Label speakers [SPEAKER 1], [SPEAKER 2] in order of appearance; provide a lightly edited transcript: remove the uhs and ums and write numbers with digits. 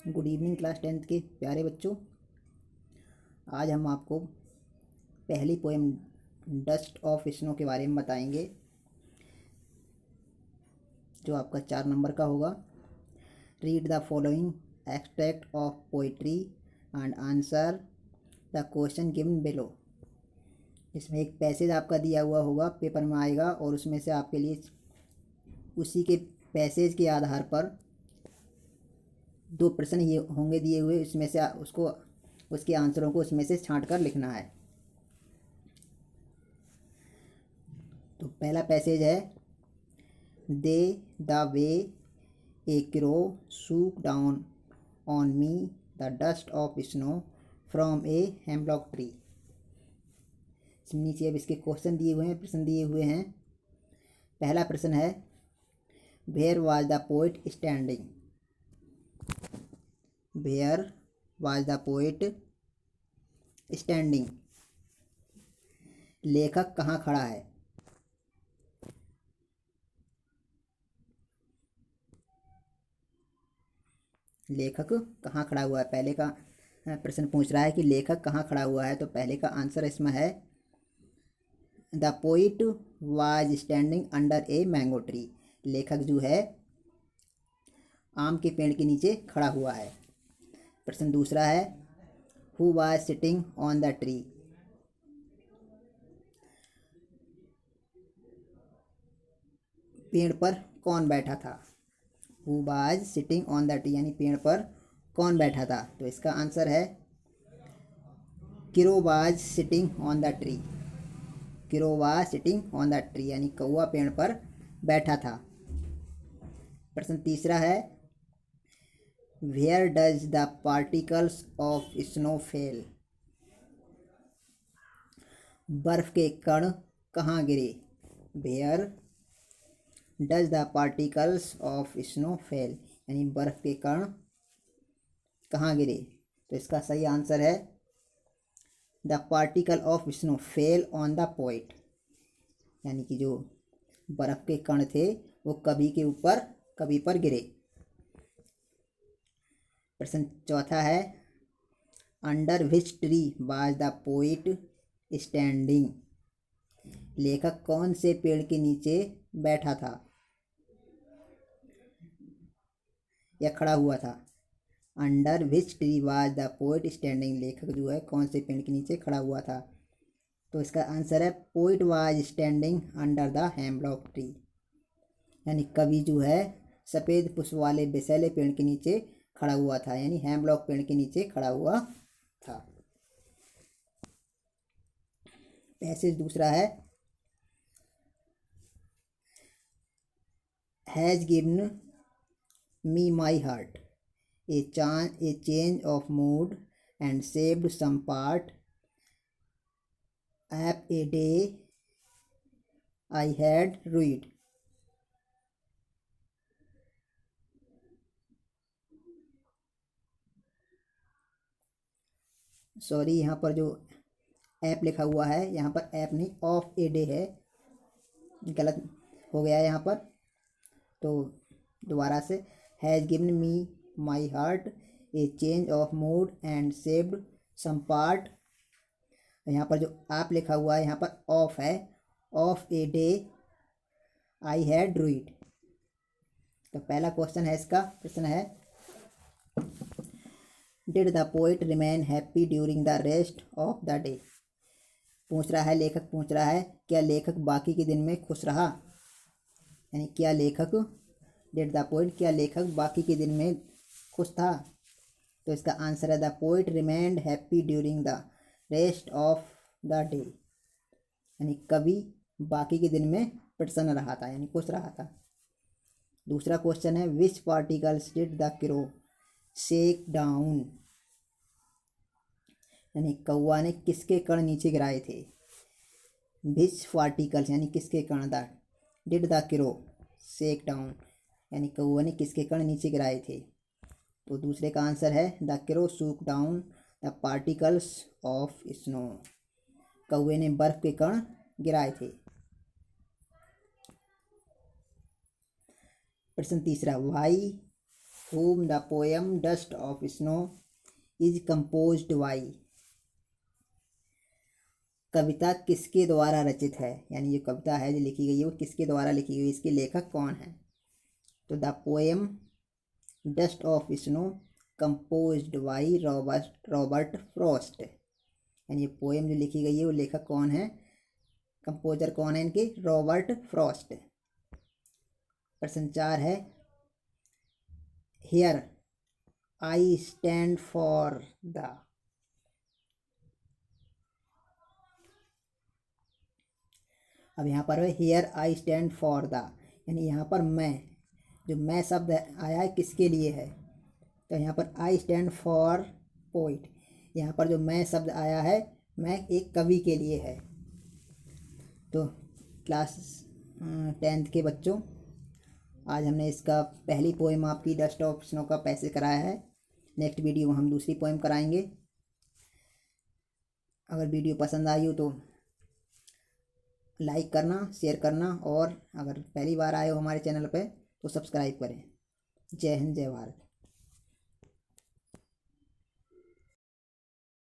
[SPEAKER 1] Good evening class 10th के प्यारे बच्चों। आज हम आपको पहली पोएम डस्ट ऑफ स्नो के बारे में बताएंगे, जो आपका 4 नंबर का होगा। Read the following extract of poetry and answer the question given below. इसमें एक पैसेज आपका दिया हुआ होगा, पेपर में आएगा, और उसमें से आपके लिए उसी के पैसेज के आधार पर 2 प्रश्न ये होंगे दिए हुए। इसमें से उसको उसके आंसरों को उसमें से छांट कर लिखना है। तो पहला पैसेज है, the the way a crow shook down on me the dust of snow from a hemlock tree. नीचे अब इसके क्वेश्चन दिए हुए हैं, प्रश्न दिए हुए हैं। पहला प्रश्न है, where was the poet standing. Where was the poet standing, लेखक कहाँ खड़ा है। लेखक कहाँ खड़ा हुआ है, पहले का प्रश्न पूछ रहा है कि लेखक कहाँ खड़ा हुआ है। तो पहले का आंसर इसमें है, the poet was standing under a mango tree. लेखक जो है आम के पेड़ के नीचे खड़ा हुआ है। प्रश्न दूसरा है, who was sitting on the tree. पेड़ पर कौन बैठा था। Who was sitting on the tree यानी पेड़ पर कौन बैठा था। तो इसका आंसर है, crow was sitting on the tree. Crow was sitting on the tree यानी कौवा पेड़ पर बैठा था। प्रश्न तीसरा है, where does the particles of snow fell. बर्फ के कण कहाँ गिरे। Where does the particles of snow fell यानी बर्फ के कण कहाँ गिरे। तो इसका सही आंसर है, the particle of snow fell on the poet यानी कि जो बर्फ के कण थे वो कवि के ऊपर, कवि पर गिरे। प्रश्न चौथा है, under which tree was the poet standing. लेखक कौन से पेड़ के नीचे बैठा था या खड़ा हुआ था। Under which tree was the poet standing, लेखक जो है कौन से पेड़ के नीचे खड़ा हुआ था। तो इसका आंसर है, poet was standing under the hemlock tree यानी कवि जो है सफ़ेद पुष्प वाले विषैले पेड़ के नीचे खड़ा हुआ था, यानी हेमलॉक पेड़ के नीचे खड़ा हुआ था। पैसेज दूसरा है, has given me my heart a change of mood and saved some part of a day I had rued. Sorry, यहाँ पर जो ऐप लिखा हुआ है, यहाँ पर ऐप नहीं ऑफ ए डे है, गलत हो गया है यहाँ पर। तो दोबारा से, has given me my heart a change of mood and saved some part. यहाँ पर जो आप लिखा हुआ है यहाँ पर ऑफ है, of a day I had rued. तो पहला क्वेश्चन है, इसका प्रश्न है, did the poet remain happy during the rest of the day. पूछ रहा है, लेखक पूछ रहा है, क्या लेखक बाकी के दिन में खुश रहा, यानी क्या लेखक, डिड द पोइट, क्या लेखक बाकी के दिन में खुश था। तो इसका आंसर है, the poet remained happy during the rest of the day यानी कवि बाकी के दिन में प्रसन्न रहा था यानी खुश रहा था। दूसरा क्वेश्चन है, which particles did the crow shake down यानी कौवा ने किसके कण नीचे गिराए थे। विच पार्टिकल्स यानी किसके कण, the did the crow shake down यानी कौवा ने किसके कण नीचे गिराए थे। तो दूसरे का आंसर है, the crow shook down the particles of snow, कौवे ने बर्फ के कण गिराए थे। प्रश्न तीसरा, why whom the poem Dust of Snow is composed by। कविता किसके द्वारा रचित है, यानी ये कविता है जो लिखी गई है वो किसके द्वारा लिखी गई, इसके लेखक कौन है। तो the poem dust of snow composed by Robert Frost, यानी ये पोएम जो लिखी गई है वो लेखक कौन है, कंपोजर कौन है इनके, रॉबर्ट फ्रॉस्ट। प्रश्न 4 है here I stand for the. अब यहाँ पर है here I stand for the, यानी यहाँ पर मैं, जो मैं शब्द आया है किसके लिए है, तो यहाँ पर आई स्टैंड फॉर पोइट, यहाँ पर जो मैं शब्द आया है मैं एक कवि के लिए है। तो क्लास 10th के बच्चों, आज हमने इसका पहली पोएम आपकी डस्ट ऑफ स्नो का पैसे कराया है। नेक्स्ट वीडियो में हम दूसरी पोएम कराएंगे। अगर वीडियो पसंद आई हो तो लाइक करना, शेयर करना, और अगर पहली बार आए हो हमारे चैनल पे तो सब्सक्राइब करें। जय हिंद, जय भारत।